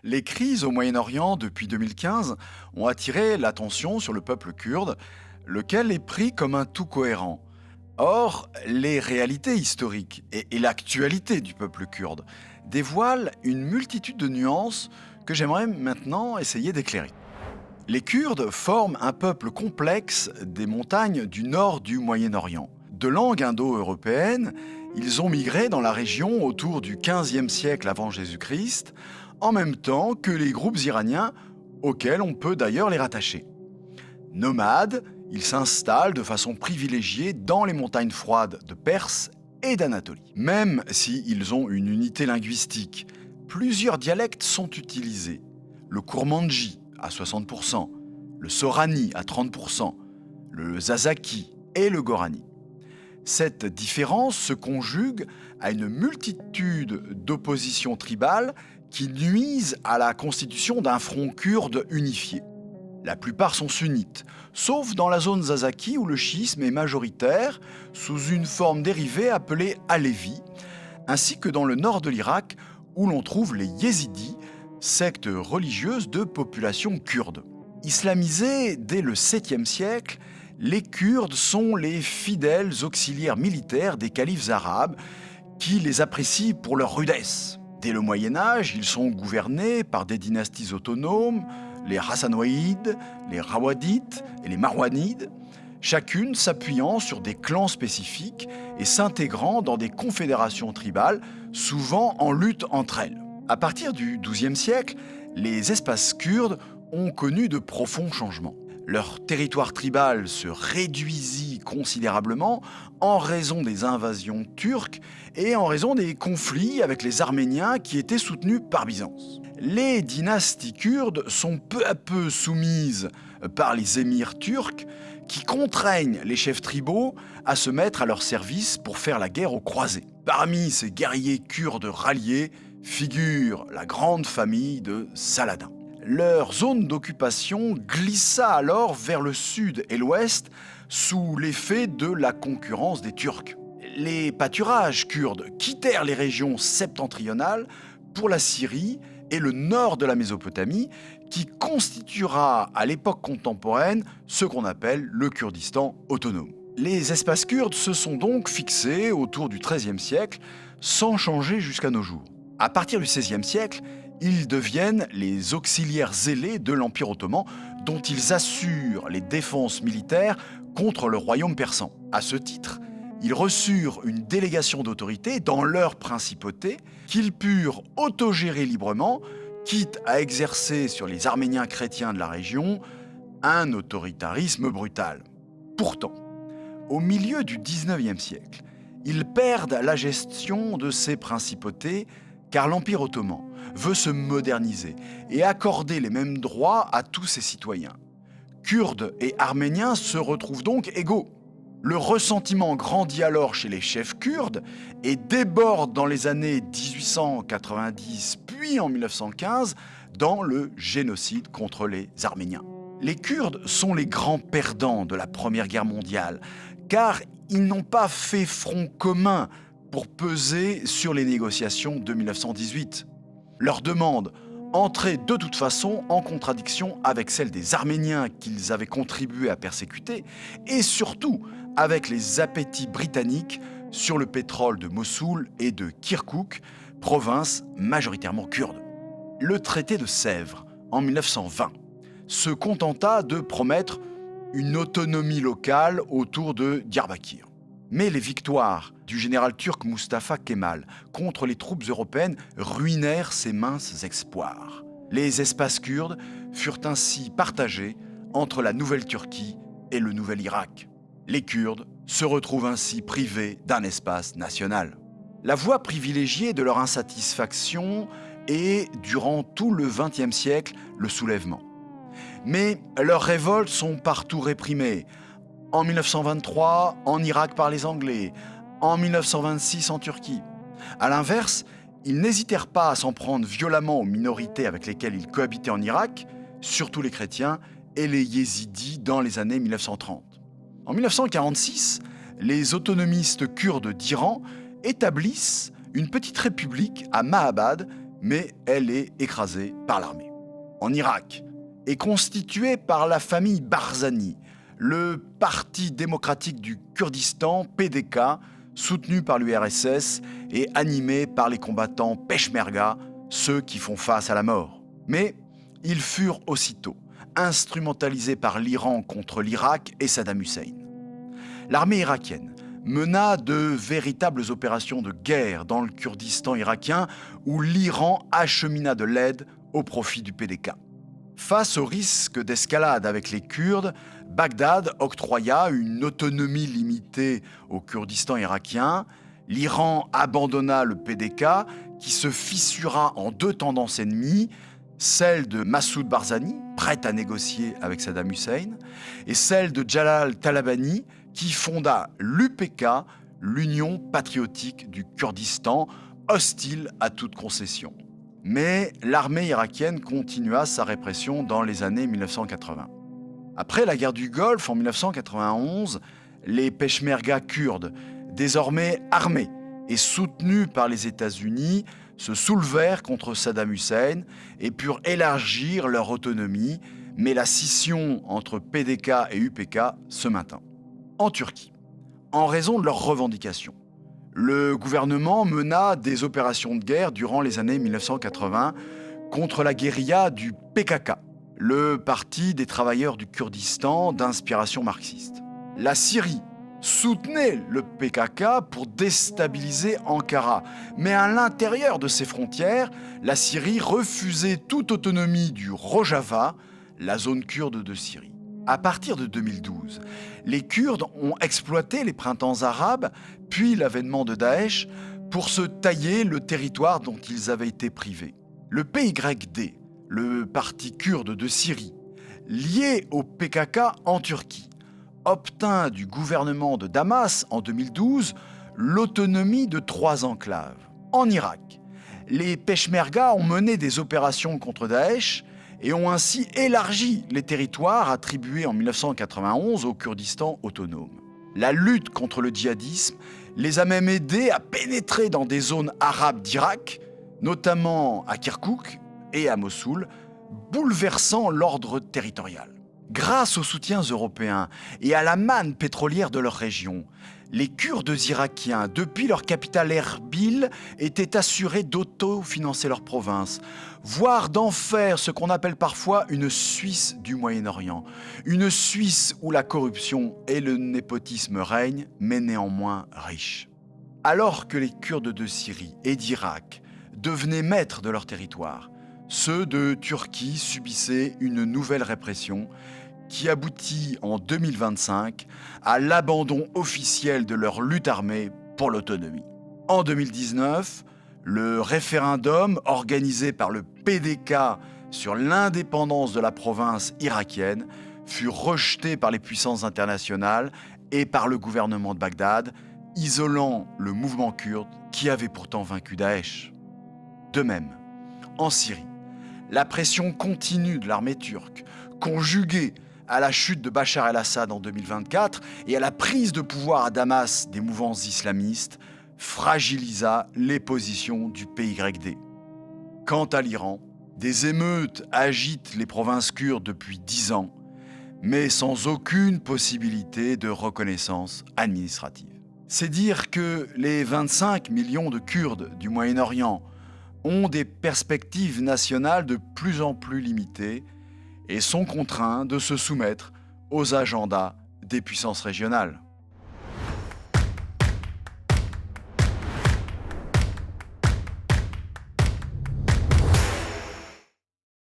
Les crises au Moyen-Orient depuis 2015 ont attiré l'attention sur le peuple kurde, lequel est pris comme un tout cohérent. Or, les réalités historiques et l'actualité du peuple kurde dévoilent une multitude de nuances que j'aimerais maintenant essayer d'éclairer. Les Kurdes forment un peuple complexe des montagnes du nord du Moyen-Orient. De langue indo-européenne, ils ont migré dans la région autour du XVe siècle avant Jésus-Christ, en même temps que les groupes iraniens auxquels on peut d'ailleurs les rattacher. Nomades, ils s'installent de façon privilégiée dans les montagnes froides de Perse et d'Anatolie. Même s'ils ont une unité linguistique, plusieurs dialectes sont utilisés. Le Kurmanji à 60%, le Sorani à 30%, le Zazaki et le Gorani. Cette différence se conjugue à une multitude d'oppositions tribales qui nuisent à la constitution d'un front kurde unifié. La plupart sont sunnites, sauf dans la zone Zazaki où le chiisme est majoritaire sous une forme dérivée appelée Alevi, ainsi que dans le nord de l'Irak où l'on trouve les Yézidis, secte religieuse de population kurde. Islamisés dès le 7e siècle, les Kurdes sont les fidèles auxiliaires militaires des califes arabes qui les apprécient pour leur rudesse. Dès le Moyen Âge, ils sont gouvernés par des dynasties autonomes, les Hassanoïdes, les Rawadites et les Marwanides, chacune s'appuyant sur des clans spécifiques et s'intégrant dans des confédérations tribales, souvent en lutte entre elles. À partir du XIIe siècle, les espaces kurdes ont connu de profonds changements. Leur territoire tribal se réduisit considérablement en raison des invasions turques et en raison des conflits avec les Arméniens qui étaient soutenus par Byzance. Les dynasties kurdes sont peu à peu soumises par les émirs turcs qui contraignent les chefs tribaux à se mettre à leur service pour faire la guerre aux croisés. Parmi ces guerriers kurdes ralliés figure la grande famille de Saladin. Leur zone d'occupation glissa alors vers le sud et l'ouest sous l'effet de la concurrence des Turcs. Les pâturages kurdes quittèrent les régions septentrionales pour la Syrie et le nord de la Mésopotamie, qui constituera à l'époque contemporaine ce qu'on appelle le Kurdistan autonome. Les espaces kurdes se sont donc fixés autour du XIIIe siècle, sans changer jusqu'à nos jours. À partir du XVIe siècle, ils deviennent les auxiliaires zélés de l'Empire ottoman, dont ils assurent les défenses militaires contre le royaume persan. À ce titre, ils reçurent une délégation d'autorité dans leur principauté qu'ils purent autogérer librement, quitte à exercer sur les Arméniens chrétiens de la région un autoritarisme brutal. Pourtant, au milieu du XIXe siècle, ils perdent la gestion de ces principautés car l'Empire ottoman veut se moderniser et accorder les mêmes droits à tous ses citoyens. Kurdes et Arméniens se retrouvent donc égaux. Le ressentiment grandit alors chez les chefs kurdes et déborde dans les années 1890 puis en 1915 dans le génocide contre les Arméniens. Les Kurdes sont les grands perdants de la Première Guerre mondiale car ils n'ont pas fait front commun pour peser sur les négociations de 1918. Leur demande entrait de toute façon en contradiction avec celle des Arméniens qu'ils avaient contribué à persécuter et surtout avec les appétits britanniques sur le pétrole de Mossoul et de Kirkouk, province majoritairement kurde. Le traité de Sèvres, en 1920, se contenta de promettre une autonomie locale autour de Diyarbakir. Mais les victoires du général turc Mustafa Kemal contre les troupes européennes ruinèrent ces minces espoirs. Les espaces kurdes furent ainsi partagés entre la Nouvelle-Turquie et le Nouvel Irak. Les Kurdes se retrouvent ainsi privés d'un espace national. La voie privilégiée de leur insatisfaction est, durant tout le XXe siècle, le soulèvement. Mais leurs révoltes sont partout réprimées. En 1923, en Irak par les Anglais, en 1926 en Turquie. À l'inverse, ils n'hésitèrent pas à s'en prendre violemment aux minorités avec lesquelles ils cohabitaient en Irak, surtout les chrétiens et les yézidis dans les années 1930. En 1946, les autonomistes kurdes d'Iran établissent une petite république à Mahabad mais elle est écrasée par l'armée. En Irak, est constituée par la famille Barzani, le Parti démocratique du Kurdistan, PDK, soutenu par l'URSS et animé par les combattants Peshmerga, ceux qui font face à la mort. Mais ils furent aussitôt instrumentalisés par l'Iran contre l'Irak et Saddam Hussein. L'armée irakienne mena de véritables opérations de guerre dans le Kurdistan irakien où l'Iran achemina de l'aide au profit du PDK. Face au risque d'escalade avec les Kurdes, Bagdad octroya une autonomie limitée au Kurdistan irakien. L'Iran abandonna le PDK qui se fissura en deux tendances ennemies, celle de Massoud Barzani, prête à négocier avec Saddam Hussein, et celle de Jalal Talabani, qui fonda l'UPK, l'Union patriotique du Kurdistan, hostile à toute concession. Mais l'armée irakienne continua sa répression dans les années 1980. Après la guerre du Golfe en 1991, les Peshmerga kurdes, désormais armés et soutenus par les États-Unis, se soulevèrent contre Saddam Hussein et purent élargir leur autonomie, mais la scission entre PDK et UPK se maintint. En Turquie, en raison de leurs revendications, le gouvernement mena des opérations de guerre durant les années 1980 contre la guérilla du PKK, le Parti des travailleurs du Kurdistan d'inspiration marxiste. La Syrie soutenait le PKK pour déstabiliser Ankara, mais à l'intérieur de ses frontières, la Syrie refusait toute autonomie du Rojava, la zone kurde de Syrie. À partir de 2012, les Kurdes ont exploité les printemps arabes, puis l'avènement de Daesh, pour se tailler le territoire dont ils avaient été privés. Le PYD, le parti kurde de Syrie, lié au PKK en Turquie, obtint du gouvernement de Damas en 2012 l'autonomie de 3 enclaves. En Irak, les Peshmerga ont mené des opérations contre Daesh et ont ainsi élargi les territoires attribués en 1991 au Kurdistan autonome. La lutte contre le djihadisme les a même aidés à pénétrer dans des zones arabes d'Irak, notamment à Kirkouk et à Mossoul, bouleversant l'ordre territorial. Grâce aux soutiens européens et à la manne pétrolière de leur région, les Kurdes irakiens, depuis leur capitale Erbil, étaient assurés d'autofinancer leur province, voire d'en faire ce qu'on appelle parfois une Suisse du Moyen-Orient. Une Suisse où la corruption et le népotisme règnent, mais néanmoins riches. Alors que les Kurdes de Syrie et d'Irak devenaient maîtres de leur territoire, ceux de Turquie subissaient une nouvelle répression qui aboutit en 2025 à l'abandon officiel de leur lutte armée pour l'autonomie. En 2019, le référendum organisé par le PDK sur l'indépendance de la province irakienne fut rejeté par les puissances internationales et par le gouvernement de Bagdad, isolant le mouvement kurde qui avait pourtant vaincu Daesh. De même, en Syrie, la pression continue de l'armée turque, conjuguée à la chute de Bachar el-Assad en 2024 et à la prise de pouvoir à Damas des mouvances islamistes, fragilisa les positions du PYD. Quant à l'Iran, des émeutes agitent les provinces kurdes depuis 10 ans, mais sans aucune possibilité de reconnaissance administrative. C'est dire que les 25 millions de Kurdes du Moyen-Orient ont des perspectives nationales de plus en plus limitées et sont contraints de se soumettre aux agendas des puissances régionales.